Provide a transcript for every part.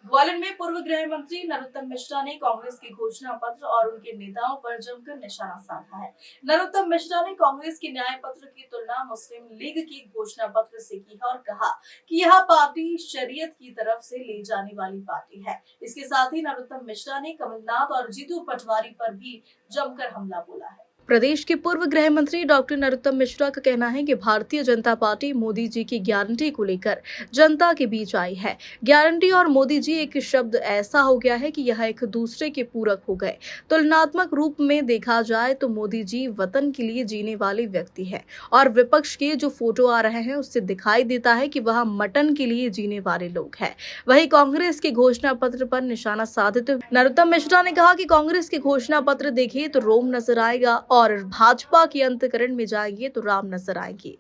ग्वालियर में पूर्व गृह मंत्री नरोत्तम मिश्रा ने कांग्रेस के घोषणा पत्र और उनके नेताओं पर जमकर निशाना साधा है। नरोत्तम मिश्रा ने कांग्रेस के न्याय पत्र की तुलना मुस्लिम लीग के घोषणा पत्र से की है और कहा कि यह पार्टी शरीयत की तरफ से ले जाने वाली पार्टी है। इसके साथ ही नरोत्तम मिश्रा ने कमलनाथ और जीतू पटवारी पर भी जमकर हमला बोला है। प्रदेश के पूर्व गृह मंत्री डॉक्टर नरोत्तम मिश्रा का कहना है कि भारतीय जनता पार्टी मोदी जी की गारंटी को लेकर जनता के बीच आई है। गारंटी और मोदी जी एक शब्द ऐसा हो गया है कि यह एक दूसरे के पूरक हो गए। तुलनात्मक रूप में देखा जाए तो मोदी जी वतन के लिए जीने वाले व्यक्ति है और विपक्ष के जो फोटो आ रहे हैं उससे दिखाई देता है कि वह मटन के लिए जीने वाले लोग हैं। वहीं कांग्रेस के घोषणा पत्र पर निशाना साधते हुए नरोत्तम मिश्रा ने कहा कि कांग्रेस के घोषणा पत्र देखिए तो रोम नजर आएगा और भाजपा के अंतकरण में जाएंगे तो राम नजर आएंगे।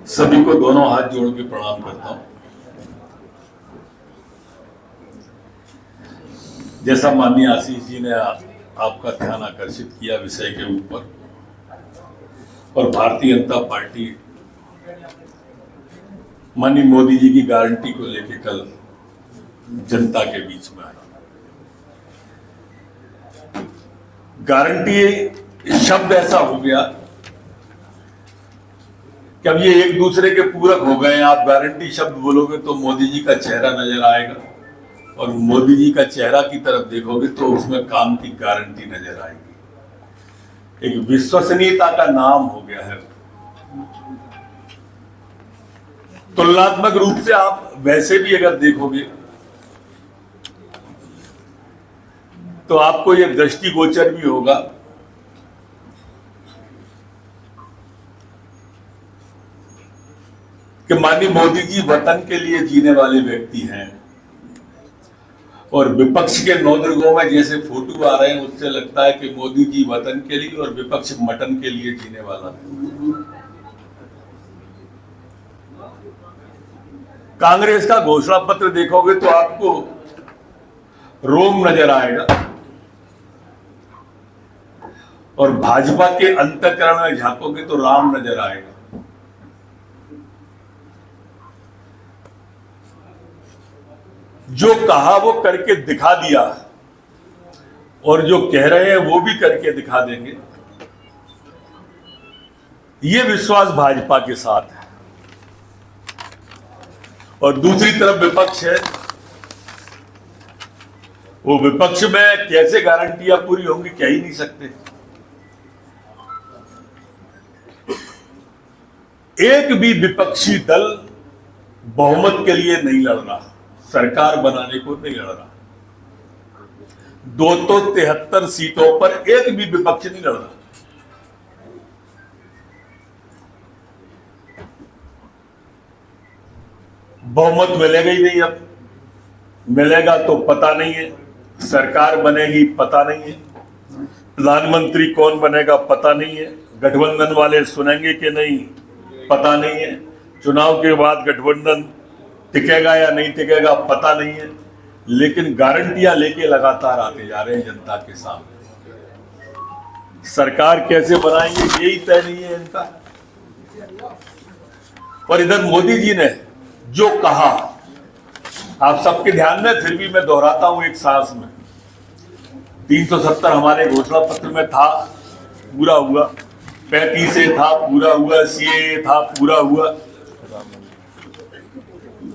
सभी को दोनों हाथ जोड़ के प्रणाम करता हूं। जैसा माननीय आशीष जी ने आपका ध्यान आकर्षित किया विषय के ऊपर, और भारतीय जनता पार्टी माननीय मोदी जी की गारंटी को लेकर कल जनता के बीच में आई। गारंटी शब्द ऐसा हो गया कि अब ये एक दूसरे के पूरक हो गए। आप गारंटी शब्द बोलोगे तो मोदी जी का चेहरा नजर आएगा, और मोदी जी का चेहरा की तरफ देखोगे तो उसमें काम की गारंटी नजर आएगी। एक विश्वसनीयता का नाम हो गया है। तुलनात्मक रूप से आप वैसे भी अगर देखोगे तो आपको यह दृष्टिगोचर भी होगा कि माननीय मोदी जी वतन के लिए जीने वाले व्यक्ति हैं, और विपक्ष के नौदुर्गों में जैसे फोटो आ रहे हैं उससे लगता है कि मोदी जी वतन के लिए और विपक्ष मटन के लिए जीने वाला है। कांग्रेस का घोषणा पत्र देखोगे तो आपको रोम नजर आएगा, और भाजपा के अंतःकरण में झांकोगे तो राम नजर आएगा। जो कहा वो करके दिखा दिया, और जो कह रहे हैं वो भी करके दिखा देंगे। ये विश्वास भाजपा के साथ है। और दूसरी तरफ विपक्ष है। वो विपक्ष में कैसे गारंटियां पूरी होंगी कह ही नहीं सकते। एक भी विपक्षी दल बहुमत के लिए नहीं लड़ रहा, सरकार बनाने को नहीं लड़ रहा। 273 सीटों पर एक भी विपक्ष नहीं लड़ रहा। बहुमत मिलेगा ही नहीं। अब मिलेगा तो पता नहीं है, सरकार बनेगी पता नहीं है, प्रधानमंत्री कौन बनेगा पता नहीं है, गठबंधन वाले सुनेंगे कि नहीं पता नहीं है, चुनाव के बाद गठबंधन टिकेगा या नहीं टिकेगा पता नहीं है। लेकिन गारंटियां लेके लगातार आते जा रहे हैं जनता के सामने। सरकार कैसे बनाएंगे यही तय नहीं है इनका। और इधर मोदी जी ने जो कहा, आप सबके ध्यान में, फिर भी मैं दोहराता हूं एक सांस में। 370 हमारे घोषणा पत्र में था, पूरा हुआ। 35 था, पूरा हुआ। सीएए था, पूरा हुआ।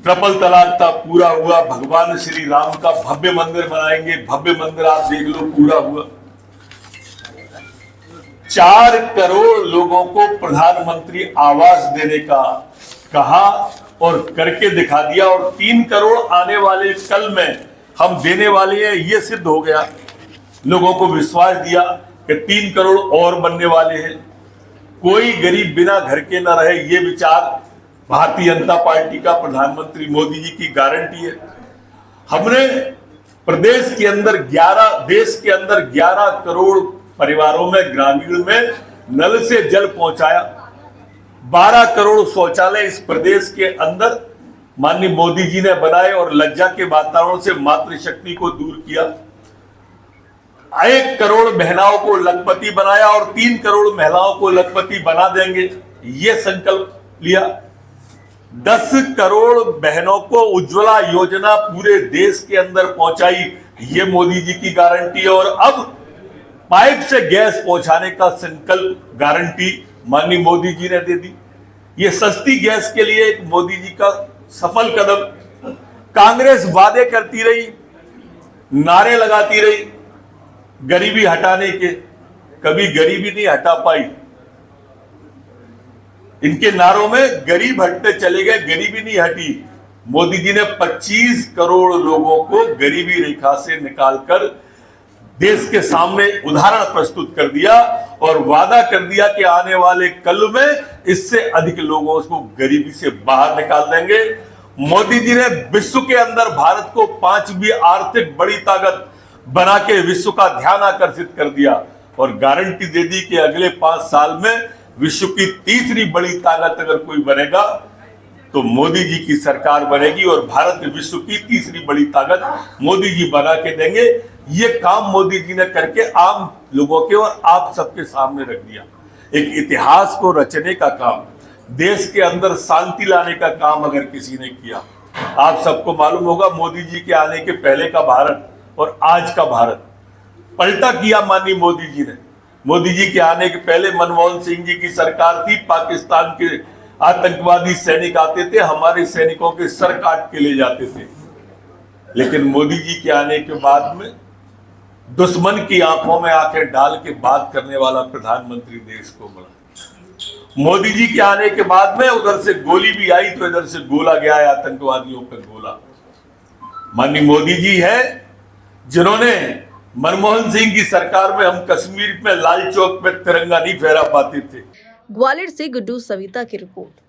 ट्रिपल तलाक था, पूरा हुआ। भगवान श्री राम का भव्य मंदिर बनाएंगे, भव्य मंदिर आप देख लो, पूरा हुआ। 4 करोड़ लोगों को प्रधानमंत्री आवास देने का कहा और करके दिखा दिया, और 3 करोड़ आने वाले कल में हम देने वाले हैं, ये सिद्ध हो गया। लोगों को विश्वास दिया कि 3 करोड़ और बनने वाले हैं। कोई गरीब बिना घर के न रहे, ये विचार भारतीय जनता पार्टी का, प्रधानमंत्री मोदी जी की गारंटी है। हमने प्रदेश के अंदर 11 करोड़ परिवारों में, ग्रामीण में नल से जल पहुंचाया। 12 करोड़ शौचालय इस प्रदेश के अंदर माननीय मोदी जी ने बनाए, और लज्जा के वातावरण से मातृशक्ति को दूर किया। 1 करोड़ महिलाओं को लखपति बनाया, और 3 करोड़ महिलाओं को लखपति बना देंगे, ये संकल्प लिया। 10 करोड़ बहनों को उज्ज्वला योजना पूरे देश के अंदर पहुंचाई, ये मोदी जी की गारंटी है। और अब पाइप से गैस पहुंचाने का संकल्प, गारंटी माननीय मोदी जी ने दे दी। ये सस्ती गैस के लिए एक मोदी जी का सफल कदम। कांग्रेस वादे करती रही, नारे लगाती रही गरीबी हटाने के, कभी गरीबी नहीं हटा पाई। इनके नारों में गरीब हटते चले गए, गरीबी नहीं हटी। मोदी जी ने 25 करोड़ लोगों को गरीबी रेखा से निकालकर देश के सामने उदाहरण प्रस्तुत कर दिया और वादा कर दिया कि आने वाले कल में इससे अधिक लोगों को गरीबी से बाहर निकाल देंगे। मोदी जी ने विश्व के अंदर भारत को 5वीं आर्थिक बड़ी ताकत बना के विश्व का ध्यान आकर्षित कर दिया और गारंटी दे दी कि अगले 5 साल में विश्व की तीसरी बड़ी ताकत अगर कोई बनेगा तो मोदी जी की सरकार बनेगी और भारत विश्व की तीसरी बड़ी ताकत मोदी जी बना के देंगे। ये काम मोदी जी ने करके आम लोगों के और आप सबके सामने रख दिया। एक इतिहास को रचने का काम, देश के अंदर शांति लाने का काम अगर किसी ने किया, आप सबको मालूम होगा मोदी जी के आने के पहले का भारत और आज का भारत पलटा किया माननीय मोदी जी ने। मोदी जी के आने के पहले मनमोहन सिंह जी की सरकार थी, पाकिस्तान के आतंकवादी सैनिक आते थे, हमारे सैनिकों के सर काट के ले जाते थे। लेकिन मोदी जी के आने के बाद में दुश्मन की आंखों में आंखें डाल के बात करने वाला प्रधानमंत्री देश को मिला। मोदी जी के आने के बाद में उधर से गोली भी आई तो इधर से गोला गया है, आतंकवादियों पर गोला। माननीय मोदी जी है जिन्होंने मनमोहन सिंह की सरकार में हम कश्मीर में लाल चौक पे तिरंगा नहीं फहरा पाते थे। ग्वालियर से गुड्डू सविता की रिपोर्ट।